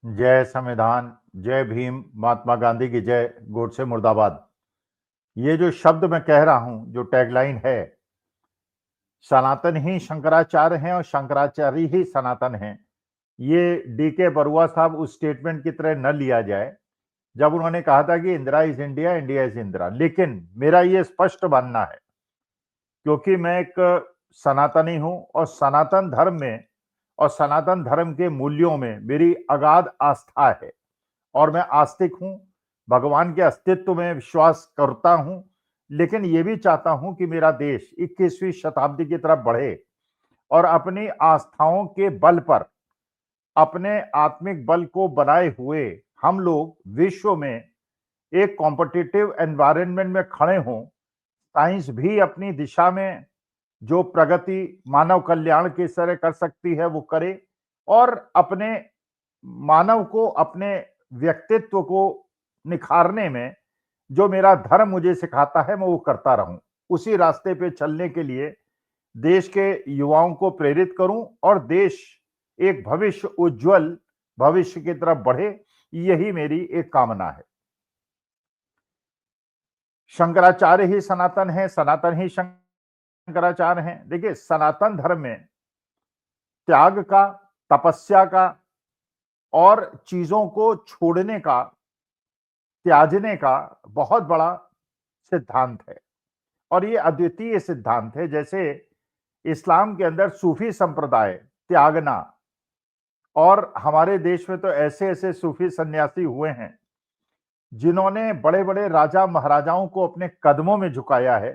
जय संविधान, जय भीम, महात्मा गांधी की जय, गोडसे मुर्दाबाद। ये जो शब्द मैं कह रहा हूं, जो टैगलाइन है, सनातन ही शंकराचार्य हैं और शंकराचार्य ही सनातन हैं। ये डी.के. बरुआ साहब उस स्टेटमेंट की तरह न लिया जाए जब उन्होंने कहा था कि Indira is India, India is Indira. लेकिन मेरा ये स्पष्ट मानना है, क्योंकि मैं एक सनातनी हूं और सनातन धर्म में और सनातन धर्म के मूल्यों में मेरी अगाध आस्था है और मैं आस्तिक हूं, भगवान के अस्तित्व में विश्वास करता हूं, लेकिन ये भी चाहता हूं कि मेरा देश 21वीं शताब्दी की तरफ बढ़े और अपनी आस्थाओं के बल पर, अपने आत्मिक बल को बनाए हुए हम लोग विश्व में एक कॉम्पिटिटिव एनवायरनमेंट में खड़े हों। साइंस भी अपनी दिशा में जो प्रगति मानव कल्याण की तरह कर सकती है वो करे, और अपने मानव को, अपने व्यक्तित्व को निखारने में जो मेरा धर्म मुझे सिखाता है मैं वो करता रहूं। उसी रास्ते पे चलने के लिए देश के युवाओं को प्रेरित करूं और देश एक भविष्य उज्जवल भविष्य की तरफ बढ़े, यही मेरी एक कामना है। शंकराचार्य ही सनातन है, सनातन ही शंकराचार्य हैं। देखिए, सनातन धर्म में त्याग का, तपस्या का और चीजों को छोड़ने का, त्याजने का बहुत बड़ा सिद्धांत है और ये अद्वितीय सिद्धांत है। जैसे इस्लाम के अंदर सूफी संप्रदाय त्यागना, और हमारे देश में तो ऐसे ऐसे सूफी सन्यासी हुए हैं जिन्होंने बड़े बड़े राजा महाराजाओं को अपने कदमों में झुकाया है,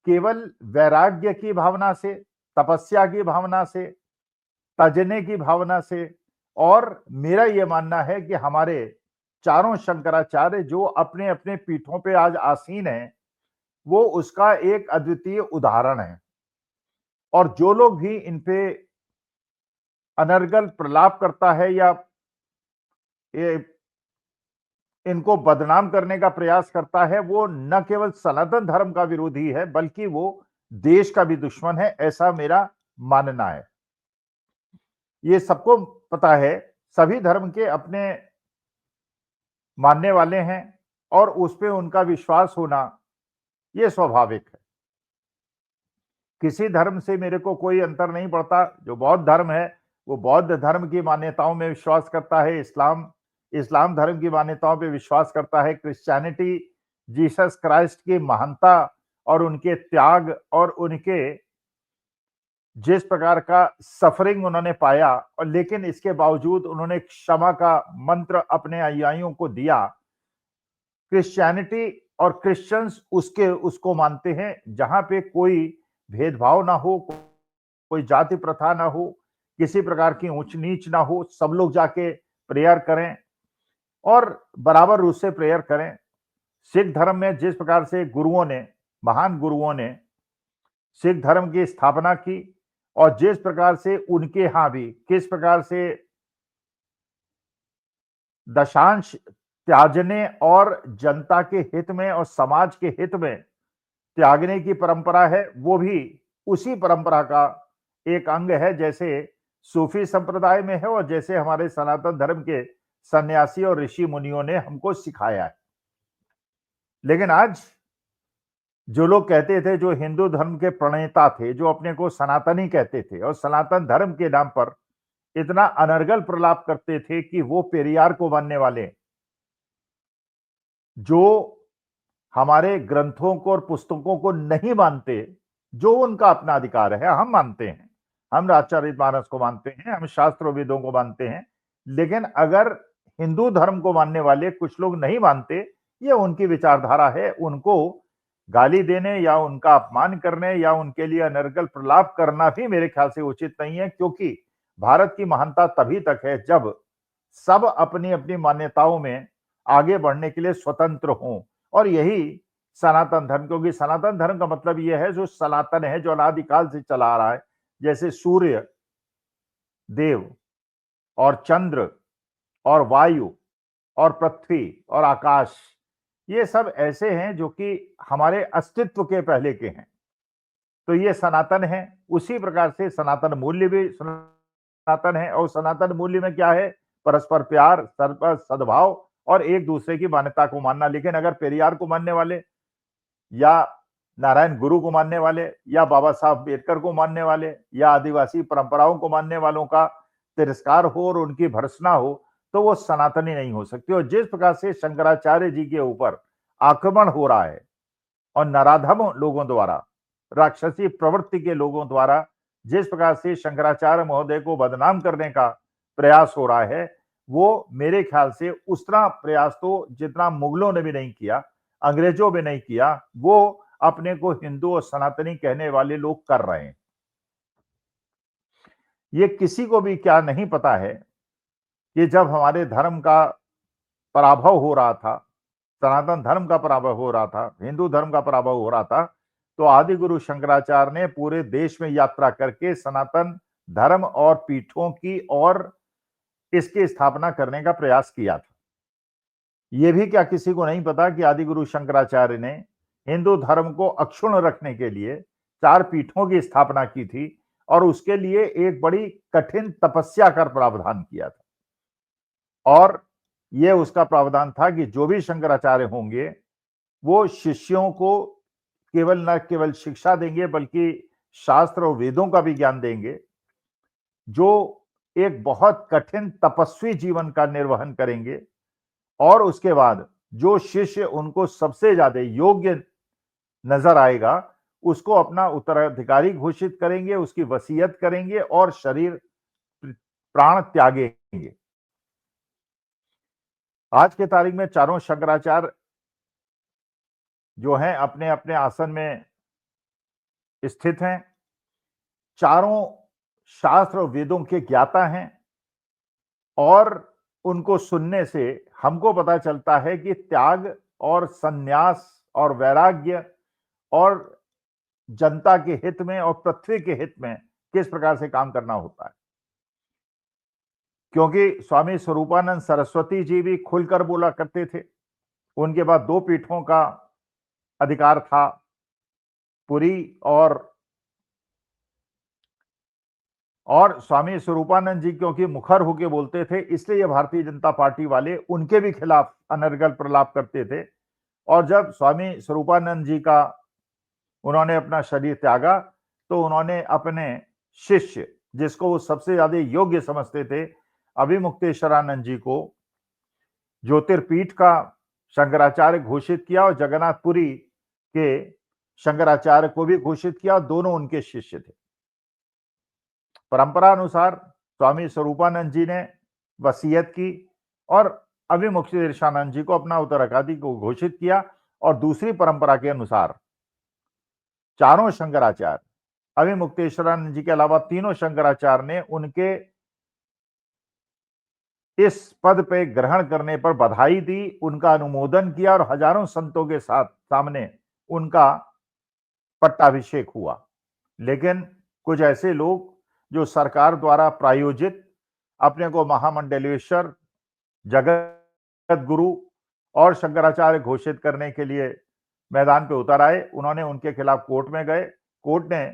केवल वैराग्य की भावना से, तपस्या की भावना से, तजने की भावना से। और मेरा यह मानना है कि हमारे चारों शंकराचार्य जो अपने अपने पीठों पे आज आसीन हैं, वो उसका एक अद्वितीय उदाहरण है। और जो लोग भी इन पे अनर्गल प्रलाप करता है या ये इनको बदनाम करने का प्रयास करता है, वो न केवल सनातन धर्म का विरोधी है बल्कि वो देश का भी दुश्मन है, ऐसा मेरा मानना है। ये सबको पता है, सभी धर्म के अपने मानने वाले हैं और उस पे उनका विश्वास होना ये स्वाभाविक है। किसी धर्म से मेरे को कोई अंतर नहीं पड़ता। जो बौद्ध धर्म है वो बौद्ध धर्म की मान्यताओं में विश्वास करता है, इस्लाम धर्म की मान्यताओं पे विश्वास करता है, क्रिश्चियनिटी जीसस क्राइस्ट की महानता और उनके त्याग और उनके जिस प्रकार का सफरिंग उन्होंने पाया, और लेकिन इसके बावजूद उन्होंने क्षमा का मंत्र अपने अनुयायियों को दिया। क्रिश्चियनिटी और क्रिश्चियंस उसको मानते हैं जहां पे कोई भेदभाव ना हो, कोई जाति प्रथा ना हो, किसी प्रकार की ऊंच नीच ना हो, सब लोग जाके प्रेयर करें और बराबर रूप से प्रेयर करें। सिख धर्म में जिस प्रकार से गुरुओं ने, महान गुरुओं ने सिख धर्म की स्थापना की और जिस प्रकार से उनके यहां भी किस प्रकार से दशांश त्यागने और जनता के हित में और समाज के हित में त्यागने की परंपरा है, वो भी उसी परंपरा का एक अंग है जैसे सूफी संप्रदाय में है और जैसे हमारे सनातन धर्म के सन्यासी और ऋषि मुनियों ने हमको सिखाया है। लेकिन आज जो लोग कहते थे, जो हिंदू धर्म के प्रणेता थे, जो अपने को सनातनी कहते थे और सनातन धर्म के नाम पर इतना अनर्गल प्रलाप करते थे कि वो पेरियार को मानने वाले, जो हमारे ग्रंथों को और पुस्तकों को नहीं मानते, जो उनका अपना अधिकार है, हम मानते हैं, हम राजचरितमानस को मानते हैं, हम शास्त्र वेदों को मानते हैं। लेकिन अगर हिंदू धर्म को मानने वाले कुछ लोग नहीं मानते, ये उनकी विचारधारा है, उनको गाली देने या उनका अपमान करने या उनके लिए अनर्गल प्रलाप करना भी मेरे ख्याल से उचित नहीं है, क्योंकि भारत की महानता तभी तक है जब सब अपनी अपनी मान्यताओं में आगे बढ़ने के लिए स्वतंत्र हों। और यही सनातन धर्म, क्योंकि सनातन धर्म का मतलब यह है जो सनातन है, जो अनादिकाल से चला आ रहा है। जैसे सूर्य देव और चंद्र और वायु और पृथ्वी और आकाश, ये सब ऐसे हैं जो कि हमारे अस्तित्व के पहले के हैं, तो ये सनातन है। उसी प्रकार से सनातन मूल्य भी सनातन है, और सनातन मूल्य में क्या है? परस्पर प्यार, सद्भाव और एक दूसरे की मान्यता को मानना। लेकिन अगर पेरियार को मानने वाले या नारायण गुरु को मानने वाले या बाबा साहब अम्बेडकर को मानने वाले या आदिवासी परंपराओं को मानने वालों का तिरस्कार हो और उनकी भर्त्सना हो, तो वो सनातनी नहीं हो सकती। और जिस प्रकार से शंकराचार्य जी के ऊपर आक्रमण हो रहा है और नराधम लोगों द्वारा, राक्षसी प्रवृत्ति के लोगों द्वारा जिस प्रकार से शंकराचार्य महोदय को बदनाम करने का प्रयास हो रहा है, वो मेरे ख्याल से उतना प्रयास तो जितना मुगलों ने भी नहीं किया, अंग्रेजों ने नहीं किया, वो अपने को हिंदू और सनातनी कहने वाले लोग कर रहे हैं। ये किसी को भी क्या नहीं पता है कि जब हमारे धर्म का पराभव हो रहा था, सनातन धर्म का पराभव हो रहा था, हिंदू धर्म का पराभव हो रहा था, तो आदि गुरु शंकराचार्य ने पूरे देश में यात्रा करके सनातन धर्म और पीठों की और इसकी स्थापना करने का प्रयास किया था। यह भी क्या किसी को नहीं पता कि आदि गुरु शंकराचार्य ने हिंदू धर्म को अक्षुण्ण रखने के लिए 4 पीठों की स्थापना की थी और उसके लिए एक बड़ी कठिन तपस्या कर प्रावधान किया था। और यह उसका प्रावधान था कि जो भी शंकराचार्य होंगे, वो शिष्यों को न केवल शिक्षा देंगे बल्कि शास्त्र और वेदों का भी ज्ञान देंगे, जो एक बहुत कठिन तपस्वी जीवन का निर्वहन करेंगे। और उसके बाद जो शिष्य उनको सबसे ज्यादा योग्य नजर आएगा, उसको अपना उत्तराधिकारी घोषित करेंगे, उसकी वसीयत करेंगे और शरीर प्राण त्यागेंगे। आज के तारीख में चारों शंकराचार्य जो हैं अपने अपने आसन में स्थित हैं, चारों शास्त्र और वेदों के ज्ञाता हैं और उनको सुनने से हमको पता चलता है कि त्याग और संन्यास और वैराग्य और जनता के हित में और पृथ्वी के हित में किस प्रकार से काम करना होता है। क्योंकि स्वामी स्वरूपानंद सरस्वती जी भी खुलकर बोला करते थे। उनके बाद 2 पीठों का अधिकार था, पुरी और स्वामी स्वरूपानंद जी क्योंकि मुखर होके बोलते थे, इसलिए भारतीय जनता पार्टी वाले उनके भी खिलाफ अनर्गल प्रलाप करते थे। और जब स्वामी स्वरूपानंद जी का उन्होंने अपना शरीर त्यागा, तो उन्होंने अपने शिष्य, जिसको वो सबसे ज्यादा योग्य समझते थे, अभिमुक्तेश्वरानंद जी को ज्योतिर्पीठ का शंकराचार्य घोषित किया और जगन्नाथपुरी के शंकराचार्य को भी घोषित किया। दोनों उनके शिष्य थे। परंपरा अनुसार स्वामी स्वरूपानंद जी ने वसीयत की और अभिमुक्तेश्वरानंद जी को अपना उत्तराधिकारी को घोषित किया। और दूसरी परंपरा के अनुसार चारों शंकराचार्य, अभिमुक्तेश्वरानंद जी के अलावा तीनों शंकराचार्य ने उनके इस पद पे ग्रहण करने पर बधाई दी, उनका अनुमोदन किया और हजारों संतों के सामने उनका पट्टाभिषेक हुआ। लेकिन कुछ ऐसे लोग जो सरकार द्वारा प्रायोजित अपने को महामंडलेश्वर, जगत गुरु और शंकराचार्य घोषित करने के लिए मैदान पे उतर आए, उन्होंने उनके खिलाफ कोर्ट में गए। कोर्ट ने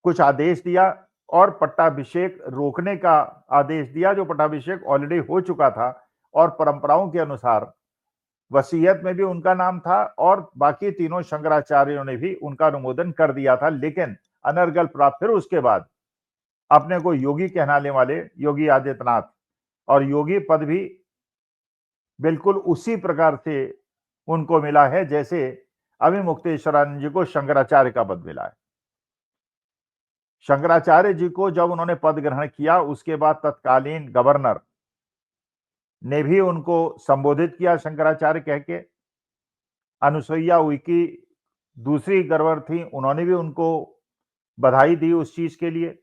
कुछ आदेश दिया और पट्टाभिषेक रोकने का आदेश दिया, जो पट्टाभिषेक ऑलरेडी हो चुका था। और परंपराओं के अनुसार वसीयत में भी उनका नाम था और बाकी तीनों शंकराचार्यों ने भी उनका अनुमोदन कर दिया था। लेकिन अनर्गल प्राप्त फिर उसके बाद अपने को योगी कहलाने वाले योगी आदित्यनाथ, और योगी पद भी बिल्कुल उसी प्रकार से उनको मिला है जैसे अभिमुक्तेश्वरानंद जी को शंकराचार्य का पद मिला है। शंकराचार्य जी को जब उन्होंने पद ग्रहण किया, उसके बाद तत्कालीन गवर्नर ने भी उनको संबोधित किया शंकराचार्य कह के। अनुसुईया उइके दूसरी गवर्नर थी, उन्होंने भी उनको बधाई दी उस चीज के लिए।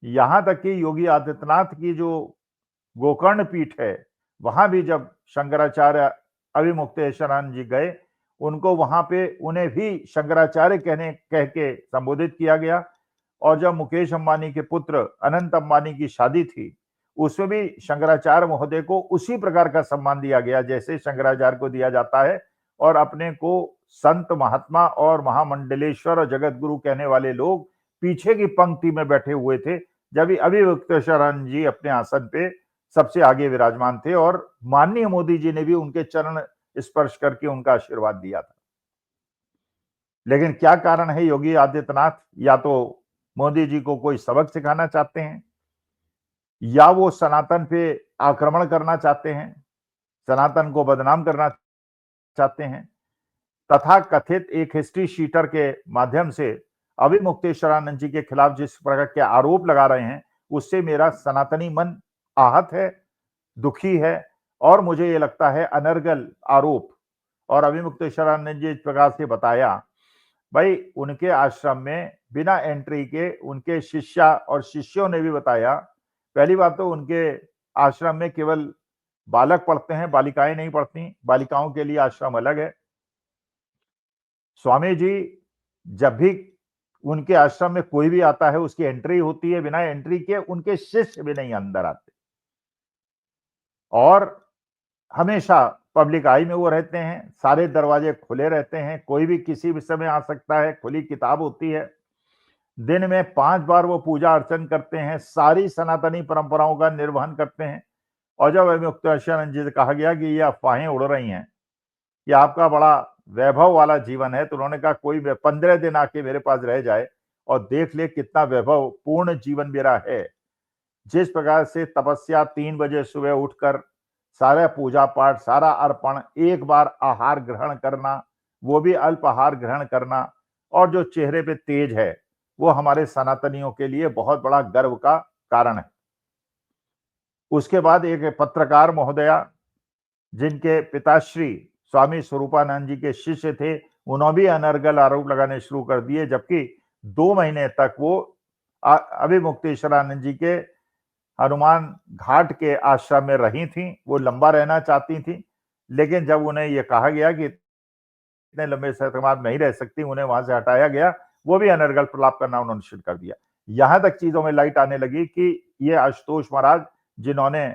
यहां तक कि योगी आदित्यनाथ की जो गोकर्ण पीठ है, वहां भी जब शंकराचार्य अभिमुक्तेश्वरानंद जी गए, उनको वहां पे उन्हें भी शंकराचार्य कह के संबोधित किया गया। और जब मुकेश अंबानी के पुत्र अनंत अंबानी की शादी थी, उसमें भी शंकराचार्य महोदय को उसी प्रकार का सम्मान दिया गया जैसे शंकराचार्य को दिया जाता है। और अपने को संत, महात्मा और महामंडलेश्वर और जगत गुरु कहने वाले लोग पीछे की पंक्ति में बैठे हुए थे, जब अभिमुक्तेश्वरानंद जी अपने आसन पे सबसे आगे विराजमान थे और माननीय मोदी जी ने भी उनके चरण स्पर्श करके उनका आशीर्वाद दिया था। लेकिन क्या कारण है योगी आदित्यनाथ, या तो मोदी जी को कोई सबक सिखाना चाहते हैं या वो सनातन पे आक्रमण करना चाहते हैं, सनातन को बदनाम करना चाहते हैं। तथा कथित एक हिस्ट्री शीटर के माध्यम से अभिमुक्तेश्वरानंद जी के खिलाफ जिस प्रकार के आरोप लगा रहे हैं, उससे मेरा सनातनी मन आहत है, दुखी है और मुझे ये लगता है अनर्गल आरोप। और अभिमुक्तेश्वरानंद जी इस प्रकार से बताया, भाई उनके आश्रम में बिना एंट्री के उनके शिष्या और शिष्यों ने भी बताया, पहली बात तो उनके आश्रम में केवल बालक पढ़ते हैं, बालिकाएं नहीं पढ़ती, बालिकाओं के लिए आश्रम अलग है। स्वामी जी जब भी उनके आश्रम में कोई भी आता है उसकी एंट्री होती है, बिना एंट्री के उनके शिष्य भी नहीं अंदर आते और हमेशा पब्लिक आई में वो रहते हैं, सारे दरवाजे खुले रहते हैं, कोई भी किसी भी समय आ सकता है, खुली किताब होती है। दिन में 5 बार वो पूजा अर्चन करते हैं, सारी सनातनी परंपराओं का निर्वहन करते हैं। और जब अभिमुक्तेश्वरानंद जी से कहा गया कि ये अफवाहें उड़ रही हैं, कि आपका बड़ा वैभव वाला जीवन है, तो उन्होंने कहा कोई 15 दिन आके मेरे पास रह जाए और देख ले कितना वैभव पूर्ण जीवन मेरा है। जिस प्रकार से तपस्या 3 बजे सुबह उठकर सारा पूजा पाठ, सारा अर्पण, एक बार आहार ग्रहण करना, वो भी अल्प आहार ग्रहण करना और जो चेहरे पे तेज है, वो हमारे सनातनियों के लिए बहुत बड़ा गर्व का कारण है। उसके बाद एक पत्रकार महोदया, जिनके पिताश्री स्वामी स्वरूपानंद जी के शिष्य थे, उन्होंने भी अनर्गल आरोप लगाने शुरू कर दिए, जबकि 2 महीने तक वो अभिमुक्तेश्वरानंद जी के हनुमान घाट के आश्रम में रही थीं। वो लंबा रहना चाहती थीं, लेकिन जब उन्हें ये कहा गया कि इतने लंबे समय तक आप नहीं रह सकती, उन्हें वहां से हटाया गया, वो भी अनर्गल प्रलाप करना उन्होंने शुरू कर दिया। यहां तक चीजों में लाइट आने लगी कि ये आशुतोष महाराज, जिन्होंने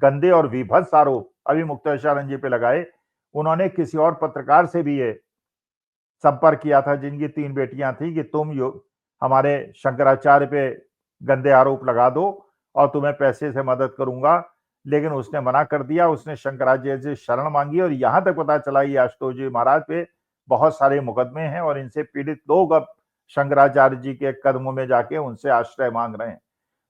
गंदे और विभत्स आरोप अभिमुक्तेश्वरानंद जी पे लगाए, उन्होंने किसी और पत्रकार से भी ये संपर्क किया था, जिनकी 3 बेटियां थी, कि तुम हमारे शंकराचार्य पे गंदे आरोप लगा दो और तुम्हें पैसे से मदद करूंगा, लेकिन उसने मना कर दिया। उसने शंकराचार्य से शरण मांगी और यहां तक पता चला ये आशुतोष जी महाराज पे बहुत सारे मुकदमे हैं और इनसे पीड़ित लोग अब शंकराचार्य जी के कदमों में जाके उनसे आश्रय मांग रहे हैं।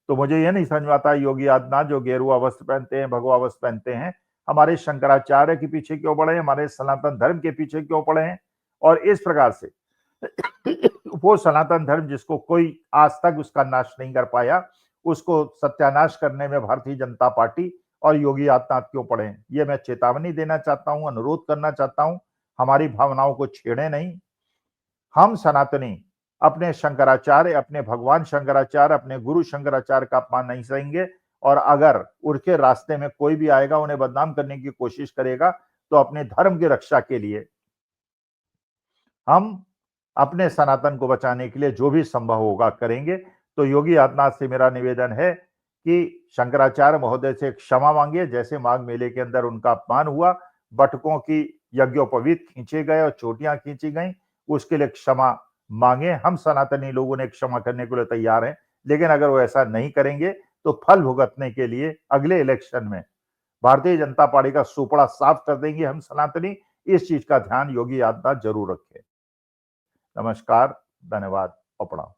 तो मुझे ये नहीं समझ में आता योगी आदित्यनाथ जो गेरुआ वस्त्र पहनते हैं, भगवा वस्त्र पहनते हैं, हमारे शंकराचार्य के पीछे क्यों पड़े हैं, हमारे सनातन धर्म के पीछे क्यों पड़े हैं। और इस प्रकार से वो सनातन धर्म जिसको कोई आज तक उसका नाश नहीं कर पाया, उसको सत्यानाश करने में भारतीय जनता पार्टी और योगी आदित्यनाथ क्यों पड़े हैं। ये मैं चेतावनी देना चाहता हूं, अनुरोध करना चाहता हूं, हमारी भावनाओं को छेड़े नहीं। हम सनातनी अपने शंकराचार्य, अपने भगवान शंकराचार्य, अपने गुरु शंकराचार्य का अपमान नहीं सहेंगे और अगर उनके रास्ते में कोई भी आएगा, उन्हें बदनाम करने की कोशिश करेगा, तो अपने धर्म की रक्षा के लिए हम अपने सनातन को बचाने के लिए जो भी संभव होगा करेंगे। तो योगी आदित्यनाथ से मेरा निवेदन है कि शंकराचार्य महोदय से क्षमा मांगिए, जैसे माघ मेले के अंदर उनका अपमान हुआ, बटुकों की यज्ञोपवीत खींचे गए और चोटियां खींची गई, उसके लिए क्षमा मांगे। हम सनातनी लोगों ने क्षमा करने के लिए तैयार हैं, लेकिन अगर वो ऐसा नहीं करेंगे तो फल भुगतने के लिए अगले इलेक्शन में भारतीय जनता पार्टी का सुपड़ा साफ कर देंगे हम सनातनी। इस चीज का ध्यान योगी आदित्यनाथ जरूर रखें। नमस्कार, धन्यवाद और प्रणाम।